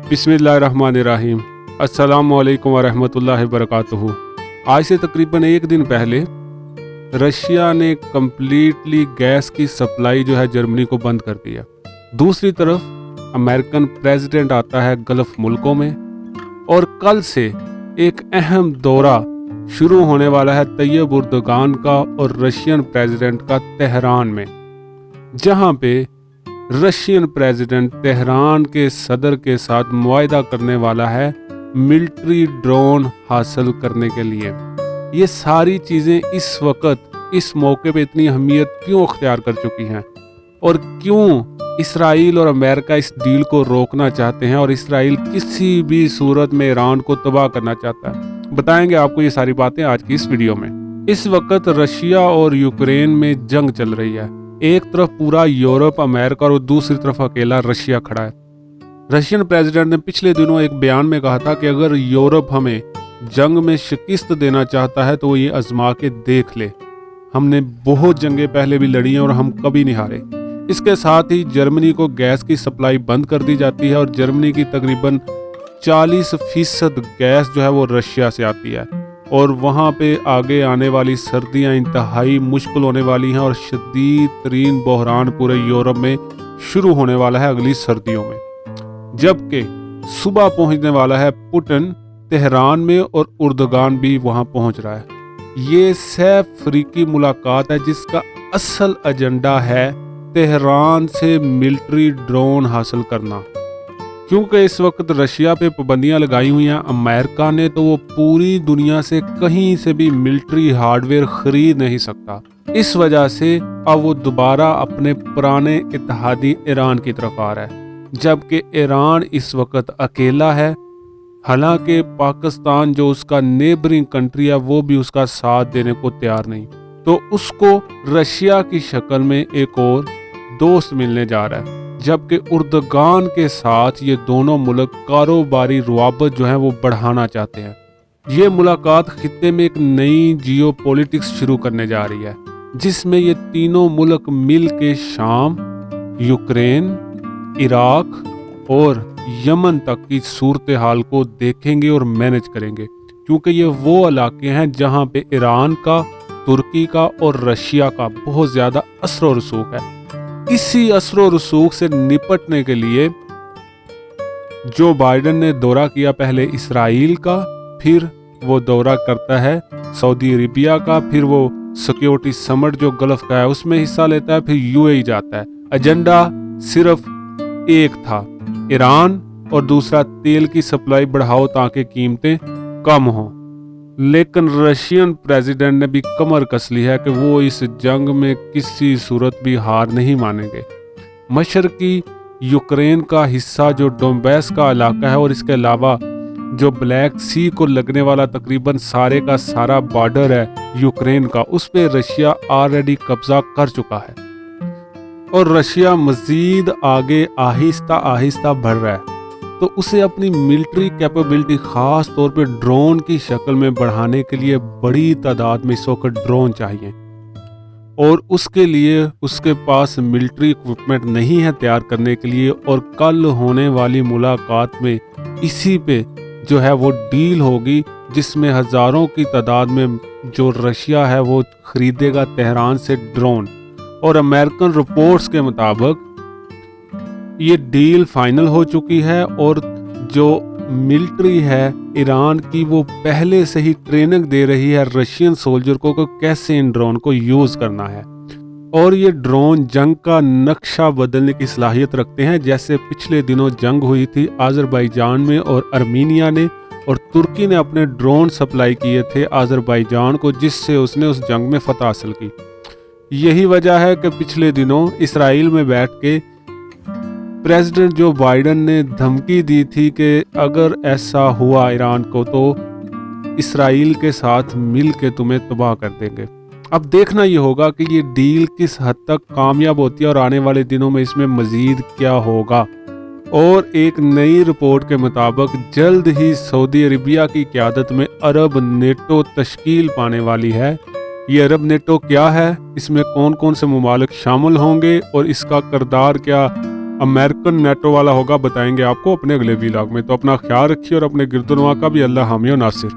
बिस्मिल्लाहिर्रहमानिर्रहीम। अस्सलामु अलैकुम वरहमतुल्लाहि वबरकातुहू। आज से तकरीबन एक दिन पहले रशिया ने कम्प्लीटली गैस की सप्लाई जो है जर्मनी को बंद कर दिया। दूसरी तरफ अमेरिकन प्रेसिडेंट आता है गल्फ मुल्कों में और कल से एक अहम दौरा शुरू होने वाला है तैयब उर्दगान का और रशियन प्रेसिडेंट का तेहरान में, जहां पे रशियन प्रेसिडेंट तेहरान के सदर के साथ मुआहदा करने वाला है मिलिट्री ड्रोन हासिल करने के लिए। ये सारी चीज़ें इस वक्त इस मौके पे इतनी अहमियत क्यों अख्तियार कर चुकी हैं और क्यों इसराइल और अमेरिका इस डील को रोकना चाहते हैं और इसराइल किसी भी सूरत में ईरान को तबाह करना चाहता है, बताएंगे आपको ये सारी बातें आज की इस वीडियो में। इस वक्त रशिया और यूक्रेन में जंग चल रही है। एक तरफ पूरा यूरोप, अमेरिका और दूसरी तरफ अकेला रशिया खड़ा है। रशियन प्रेसिडेंट ने पिछले दिनों एक बयान में कहा था कि अगर यूरोप हमें जंग में शिकस्त देना चाहता है तो वो ये आजमा के देख ले। हमने बहुत जंगें पहले भी लड़ी हैं और हम कभी नहीं हारे। इसके साथ ही जर्मनी को गैस की सप्लाई बंद कर दी जाती है और जर्मनी की तकरीबन 40% गैस जो है वो रशिया से आती है और वहाँ पे आगे आने वाली सर्दियाँ इंतहाई मुश्किल होने वाली हैं और शदीद तरीन बहरान पूरे यूरोप में शुरू होने वाला है अगली सर्दियों में। जबकि सुबह पहुँचने वाला है पुतिन तेहरान में और उर्दगान भी वहाँ पहुँच रहा है। ये सैफ अफ्रीकी मुलाकात है जिसका असल एजेंडा है तेहरान से मिलिट्री ड्रोन हासिल करना, क्योंकि इस वक्त रशिया पे पाबंदियां लगाई हुई हैं अमेरिका ने, तो वो पूरी दुनिया से कहीं से भी मिलिट्री हार्डवेयर खरीद नहीं सकता। इस वजह से अब वो दोबारा अपने पुराने इत्तेहादी ईरान की तरफ आ रहा है, जबकि ईरान इस वक्त अकेला है। हालांकि पाकिस्तान जो उसका नेबरिंग कंट्री है वो भी उसका साथ देने को तैयार नहीं, तो उसको रशिया की शक्ल में एक और दोस्त मिलने जा रहा है। जबकि उर्दगान के साथ ये दोनों मुल्क कारोबारी रुआबत जो है वो बढ़ाना चाहते हैं। ये मुलाकात खित्ते में एक नई जियोपॉलिटिक्स शुरू करने जा रही है, जिसमें ये तीनों मुल्क मिल के शाम, यूक्रेन, इराक और यमन तक की सूरत हाल को देखेंगे और मैनेज करेंगे, क्योंकि ये वो इलाके हैं जहाँ पे ईरान का, तुर्की का और रशिया का बहुत ज़्यादा असर और रसूख है। इसी असर और रसूख से निपटने के लिए जो बाइडेन ने दौरा किया पहले इसराइल का, फिर वो दौरा करता है सऊदी अरेबिया का, फिर वो सिक्योरिटी समिट जो गल्फ का है उसमें हिस्सा लेता है, फिर यूएई जाता है। एजेंडा सिर्फ एक था, ईरान, और दूसरा तेल की सप्लाई बढ़ाओ ताकि कीमतें कम हों। लेकिन रशियन प्रेसिडेंट ने भी कमर कस ली है कि वो इस जंग में किसी सूरत भी हार नहीं मानेंगे। मशरकी यूक्रेन का हिस्सा जो डोंबेस का इलाका है और इसके अलावा जो ब्लैक सी को लगने वाला तकरीबन सारे का सारा बॉर्डर है यूक्रेन का, उस पे रशिया ऑलरेडी कब्जा कर चुका है और रशिया मजीद आगे आहिस्ता आहिस्ता बढ़ रहा है। तो उसे अपनी मिलिट्री कैपेबिलिटी खास तौर पे ड्रोन की शक्ल में बढ़ाने के लिए बड़ी तादाद में इस वक्त ड्रोन चाहिए और उसके लिए उसके पास मिलिट्री इक्विपमेंट नहीं है तैयार करने के लिए। और कल होने वाली मुलाकात में इसी पे जो है वो डील होगी, जिसमें हज़ारों की तादाद में जो रशिया है वो खरीदेगा तेहरान से ड्रोन। और अमेरिकन रिपोर्ट्स के मुताबिक ये डील फाइनल हो चुकी है और जो मिलिट्री है ईरान की वो पहले से ही ट्रेनिंग दे रही है रशियन सोल्जर को कि कैसे इन ड्रोन को यूज़ करना है। और ये ड्रोन जंग का नक्शा बदलने की सलाहियत रखते हैं, जैसे पिछले दिनों जंग हुई थी आज़रबाईजान में और आर्मीनिया ने और तुर्की ने अपने ड्रोन सप्लाई किए थे आज़रबाईजान को, जिससे उसने उस जंग में फतह हासिल की। यही वजह है कि पिछले दिनों इसराइल में बैठ के प्रेसिडेंट जो बाइडेन ने धमकी दी थी कि अगर ऐसा हुआ ईरान को तो इसराइल के साथ मिल के तुम्हें तबाह कर देंगे। अब देखना ये होगा कि ये डील किस हद तक कामयाब होती है और आने वाले दिनों में इसमें मजीद क्या होगा। और एक नई रिपोर्ट के मुताबिक जल्द ही सऊदी अरेबिया की क़यादत में अरब नेटो तश्कील पाने वाली है। ये अरब नेटो क्या है, इसमें कौन कौन से ममालिक शामिल होंगे और इसका किरदार क्या अमेरिकन नेटो वाला होगा, बताएंगे आपको अपने अगले व्लॉग में। तो अपना ख्याल रखिए और अपने गिरदोनवा का भी अल्लाह हामी और नासिर।